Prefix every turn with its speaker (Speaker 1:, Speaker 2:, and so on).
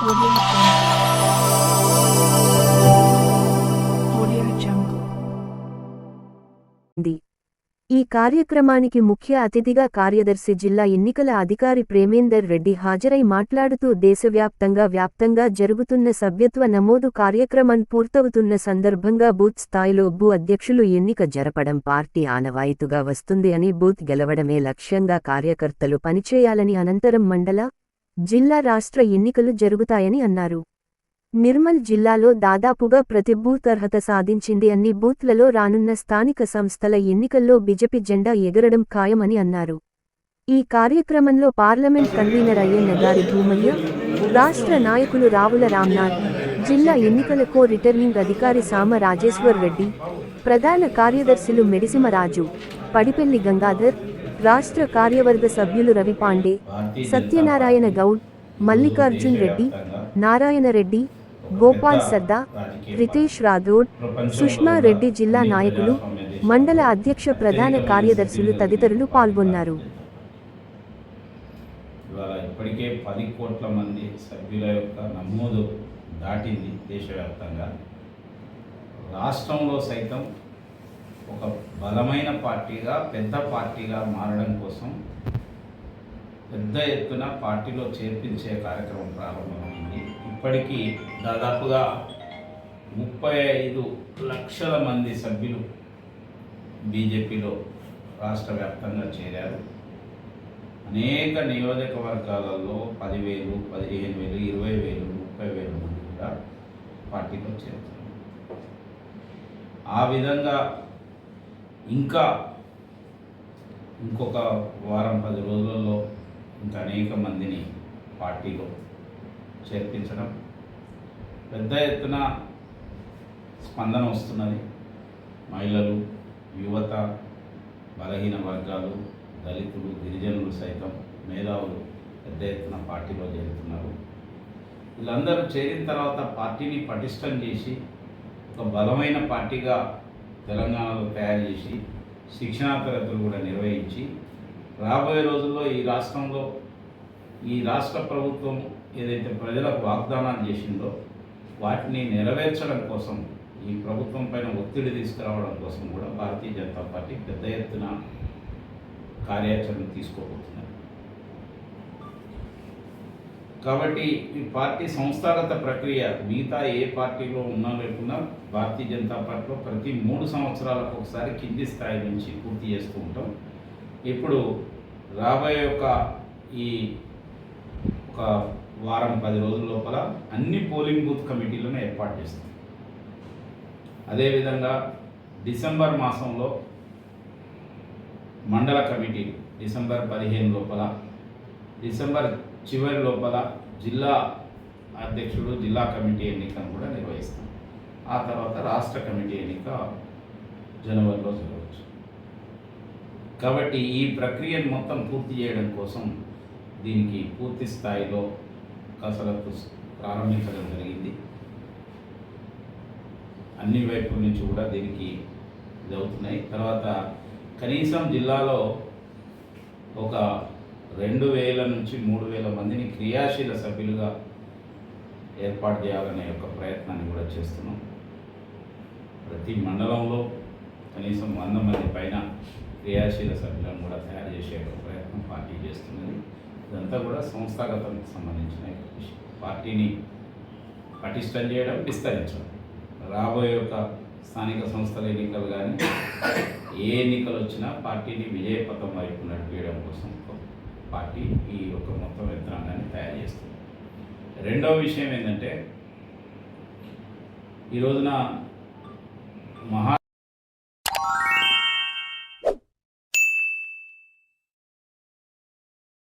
Speaker 1: Audio Jungle.
Speaker 2: ఈ కార్యక్రమానికి ముఖ్య అతిథిగా కార్యదర్శి జిల్లా ఎన్నికల అధికారి ప్రేమేందర్ రెడ్డి హాజరై మాట్లాడుతూ దేశవ్యాప్తంగా జరుగుతున్న సభ్యత్వ నమోదు కార్యక్రమం పూర్తవుతున్న సందర్భంగా బూత్ స్థాయిలో అధ్యక్షులు ఎన్నిక జరపడం పార్టీ ఆనవాయితీగా వస్తుంది అని బూత్ గెలవడమే లక్ష్యంగా కార్యకర్తలు పనిచేయాలని అనంతరం మండల, జిల్లా రాష్ట్ర ఎన్నికలు జరుగుతాయని అన్నారు. నిర్మల్ జిల్లాలో దాదాపుగా ప్రతి బూత్ అర్హత సాధించింది. అన్ని బూత్లలో రానున్న స్థానిక సంస్థల ఎన్నికల్లో బీజేపీ జెండా ఎగరడం ఖాయమని అన్నారు. ఈ కార్యక్రమంలో పార్లమెంట్ కన్వీనర్ అయ్యన్న గారి భూమయ్య, రాష్ట్ర నాయకులు రావుల రామ్నాథ్, జిల్లా ఎన్నికల కో రిటర్నింగ్ అధికారి సామ రాజేశ్వర్ రెడ్డి, ప్రధాన కార్యదర్శులు మెడిసిమరాజు, పడిపెల్లి గంగాధర్, రాష్ట్ర కార్యవర్గ సభ్యులు రవి పాండే, సత్యనారాయణ గౌడ్, మల్లికార్జున్ రెడ్డి, నారాయణ రెడ్డి, గోపాల్ సర్దా, రితేష్ రాథోడ్, సుష్మా రెడ్డి, జిల్లా నాయకులు, మండల అధ్యక్ష ప్రధాన కార్యదర్శులు తదితరులు పాల్గొన్నారు.
Speaker 3: ఇవాళ ఇప్పటికే 10 కోట్ల మంది సభ్యుల యొక్క నమోదు దాటింది దేశవ్యాప్తంగా. రాష్ట్రంలో సైతం ఒక బలమైన పార్టీగా, పెద్ద పార్టీగా మారడం కోసం పెద్ద ఎత్తున పార్టీలో చేర్పించే కార్యక్రమం ప్రారంభమైంది. ఇప్పటికీ దాదాపుగా 35 లక్షల మంది సభ్యులు బీజేపీలో రాష్ట్ర వ్యాప్తంగా చేరారు. అనేక నియోజకవర్గాలలో 10,000, 15,000, 20,000, 30,000 మంది కూడా పార్టీలో చేరుతున్నారు. ఆ విధంగా ఇంకొక వారం 10 రోజులలో ఇంకా అనేక మందిని పార్టీలో చేర్పించడం, పెద్ద ఎత్తున స్పందన వస్తున్నది. మహిళలు, యువత, బలహీన వర్గాలు, దళితులు, గిరిజనులు సైతం, మేధావులు పెద్ద ఎత్తున పార్టీలో చేరుతున్నారు. వీళ్ళందరూ చేరిన తర్వాత పార్టీని పటిష్టం చేసి ఒక బలమైన పార్టీగా తెలంగాణలో తయారు చేసి శిక్షణా తరగతులు కూడా నిర్వహించి రాబోయే రోజుల్లో ఈ రాష్ట్ర ప్రభుత్వం ఏదైతే ప్రజలకు వాగ్దానాలు చేసిందో వాటిని నెరవేర్చడం కోసం, ఈ ప్రభుత్వం పైన ఒత్తిడి తీసుకురావడం కోసం కూడా భారతీయ జనతా పార్టీ పెద్ద ఎత్తున కార్యాచరణ తీసుకోబోతున్నారు. కాబట్టి ఈ పార్టీ సంస్థాగత ప్రక్రియ మిగతా ఏ పార్టీలో ఉన్నా లేకున్నా భారతీయ జనతా పార్టీలో ప్రతి 3 సంవత్సరాలకు ఒకసారి కింది స్థాయి నుంచి పూర్తి చేస్తూ ఉంటాం. ఇప్పుడు రాబోయే ఒక వారం 10 రోజుల లోపల అన్ని పోలింగ్ బూత్ కమిటీలను ఏర్పాటు చేస్తాం. అదేవిధంగా డిసెంబర్ మాసంలో మండల కమిటీలు, డిసెంబర్ 15 లోపల, డిసెంబర్ చివరి లోపల జిల్లా అధ్యక్షుడు, జిల్లా కమిటీ ఎన్నికను కూడా నిర్వహిస్తాం. ఆ తర్వాత రాష్ట్ర కమిటీ ఎన్నిక జనవరిలో జరగవచ్చు. కాబట్టి ఈ ప్రక్రియను మొత్తం పూర్తి చేయడం కోసం దీనికి పూర్తి స్థాయిలో కసరత్తు ప్రారంభించడం జరిగింది. అన్ని వైపుల నుంచి కూడా దీనికి ఇదవుతున్నాయి. తర్వాత కనీసం జిల్లాలో ఒక 2,000 నుంచి 3,000 మందిని క్రియాశీల సభ్యులుగా ఏర్పాటు చేయాలనే ఒక ప్రయత్నాన్ని కూడా చేస్తున్నాం. ప్రతి మండలంలో కనీసం 100 మంది పైన క్రియాశీల సభ్యులను కూడా తయారు చేసే ప్రయత్నం పార్టీ చేస్తున్నది. ఇదంతా కూడా సంస్థాగతానికి సంబంధించిన విషయం. పార్టీని పటిష్టం చేయడం, విస్తరించడం. రాబోయే స్థానిక సంస్థల ఎన్నికలు కానీ ఏ ఎన్నికలు వచ్చినా పార్టీని విజయపథం వైపు నడిపేయడం కోసం పార్టీ ఈ మొత్తం యంత్రాంగాన్ని తయారు చేస్తుంది. రెండవ విషయం ఏంటంటే, ఈ రోజున